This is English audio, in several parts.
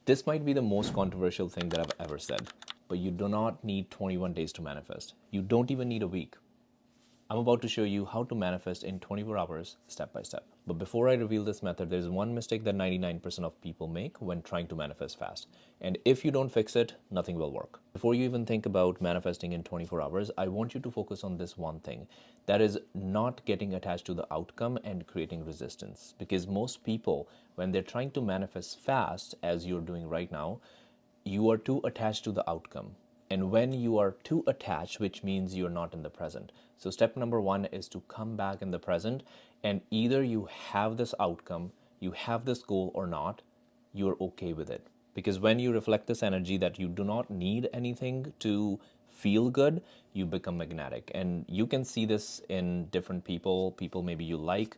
This might be the most controversial thing that I've ever said, but you do not need 21 days to manifest. You don't even need a week. I'm about to show you how to manifest in 24 hours, step by step. But before I reveal this method, there's one mistake that 99% of people make when trying to manifest fast. And if you don't fix it, nothing will work. Before you even think about manifesting in 24 hours, I want you to focus on this one thing. That is not getting attached to the outcome and creating resistance. Because most people, when they're trying to manifest fast, as you're doing right now, you are too attached to the outcome. And when you are too attached, which means you're not in the present. So step number one is to come back in the present, and either you have this outcome, you have this goal or not, you're okay with it. Because when you reflect this energy that you do not need anything to feel good, you become magnetic. And you can see this in different people maybe you like,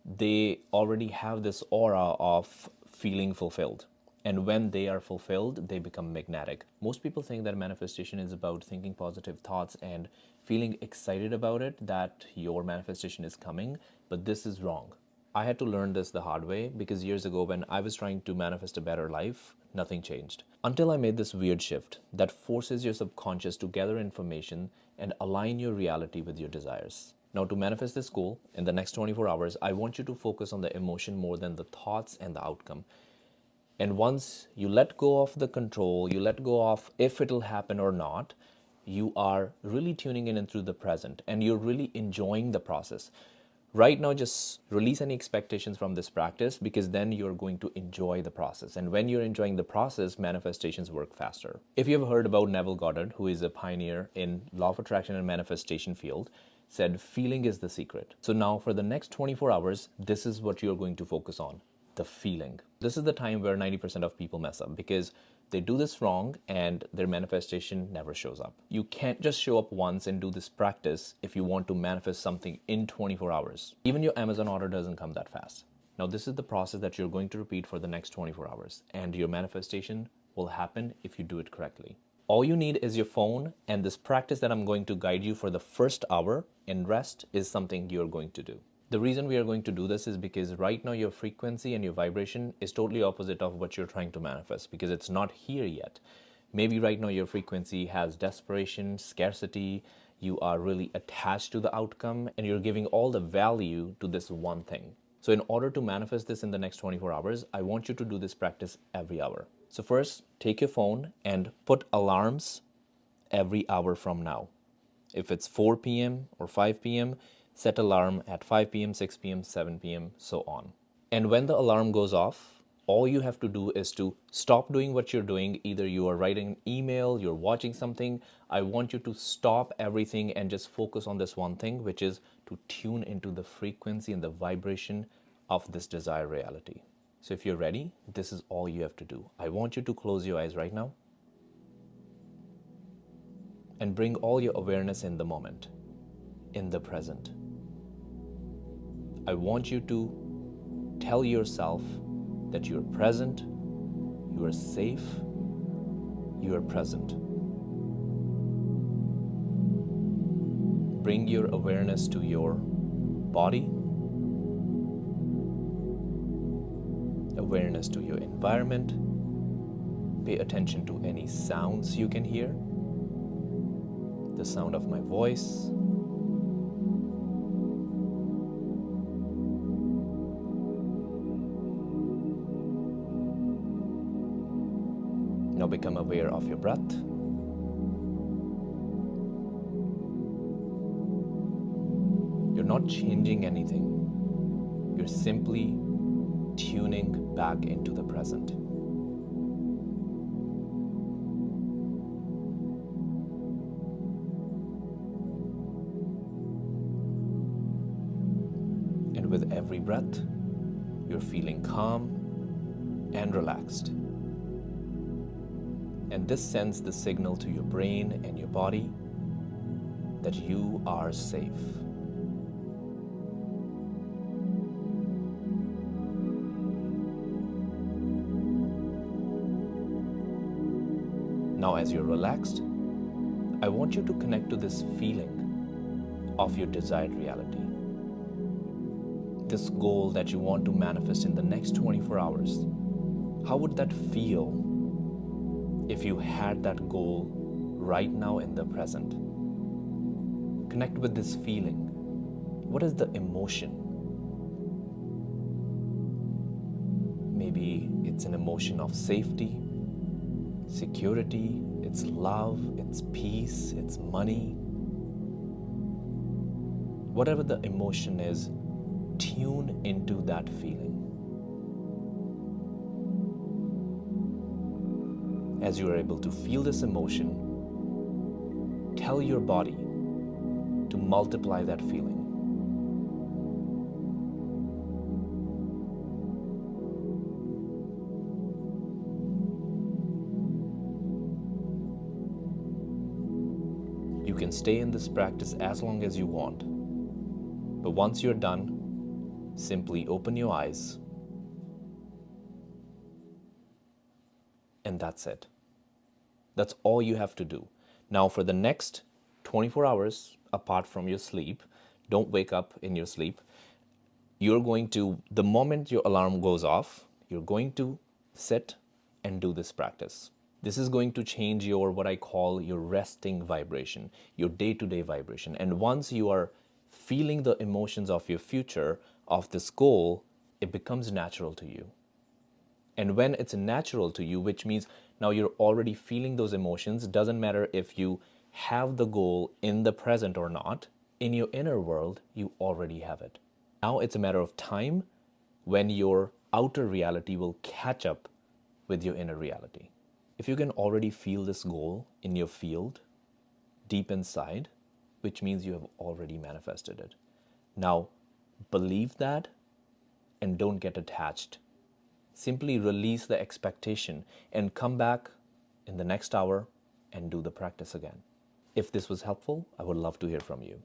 they already have this aura of feeling fulfilled. And when they are fulfilled, they become magnetic. Most people think that manifestation is about thinking positive thoughts and feeling excited about it, that your manifestation is coming, but this is wrong. I had to learn this the hard way because years ago when I was trying to manifest a better life, nothing changed. Until I made this weird shift that forces your subconscious to gather information and align your reality with your desires. Now, to manifest this goal in the next 24 hours, I want you to focus on the emotion more than the thoughts and the outcome. And once you let go of the control, you let go of if it'll happen or not, you are really tuning in through the present and you're really enjoying the process. Right now, just release any expectations from this practice because then you're going to enjoy the process. And when you're enjoying the process, manifestations work faster. If you have heard about Neville Goddard, who is a pioneer in law of attraction and manifestation field, said feeling is the secret. So now for the next 24 hours, this is what you're going to focus on. The feeling. This is the time where 90% of people mess up because they do this wrong and their manifestation never shows up. You can't just show up once and do this practice if you want to manifest something in 24 hours. Even your Amazon order doesn't come that fast. Now, this is the process that you're going to repeat for the next 24 hours, and your manifestation will happen if you do it correctly. All you need is your phone and this practice that I'm going to guide you for the first hour, and rest is something you're going to do. The reason we are going to do this is because right now your frequency and your vibration is totally opposite of what you're trying to manifest because it's not here yet. Maybe right now your frequency has desperation, scarcity, you are really attached to the outcome, and you're giving all the value to this one thing. So in order to manifest this in the next 24 hours, I want you to do this practice every hour. So first, take your phone and put alarms every hour from now. If it's 4 p.m. or 5 p.m., set alarm at 5 p.m., 6 p.m., 7 p.m., so on. And when the alarm goes off, all you have to do is to stop doing what you're doing. Either you are writing an email, you're watching something. I want you to stop everything and just focus on this one thing, which is to tune into the frequency and the vibration of this desired reality. So if you're ready, this is all you have to do. I want you to close your eyes right now and bring all your awareness in the moment, in the present. I want you to tell yourself that you're present, you are safe, you are present. Bring your awareness to your body, awareness to your environment. Pay attention to any sounds you can hear, the sound of my voice, now become aware of your breath. You're not changing anything. You're simply tuning back into the present. And with every breath, you're feeling calm and relaxed. And this sends the signal to your brain and your body that you are safe. Now, as you're relaxed, I want you to connect to this feeling of your desired reality. This goal that you want to manifest in the next 24 hours. How would that feel if you had that goal right now in the present? Connect with this feeling. What is the emotion? Maybe it's an emotion of safety, security, it's love, it's peace, it's money. Whatever the emotion is, tune into that feeling. As you are able to feel this emotion, tell your body to multiply that feeling. You can stay in this practice as long as you want, but once you're done, simply open your eyes, and that's it. That's all you have to do. Now, for the next 24 hours, apart from your sleep, don't wake up in your sleep. You're going to, the moment your alarm goes off, you're going to sit and do this practice. This is going to change your, what I call your resting vibration, your day-to-day vibration. And once you are feeling the emotions of your future, of this goal, it becomes natural to you. And when it's natural to you, which means now you're already feeling those emotions, doesn't matter if you have the goal in the present or not, in your inner world, you already have it. Now it's a matter of time when your outer reality will catch up with your inner reality. If you can already feel this goal in your field, deep inside, which means you have already manifested it. Now, believe that and don't get attached. Simply release the expectation and come back in the next hour and do the practice again. If this was helpful, I would love to hear from you.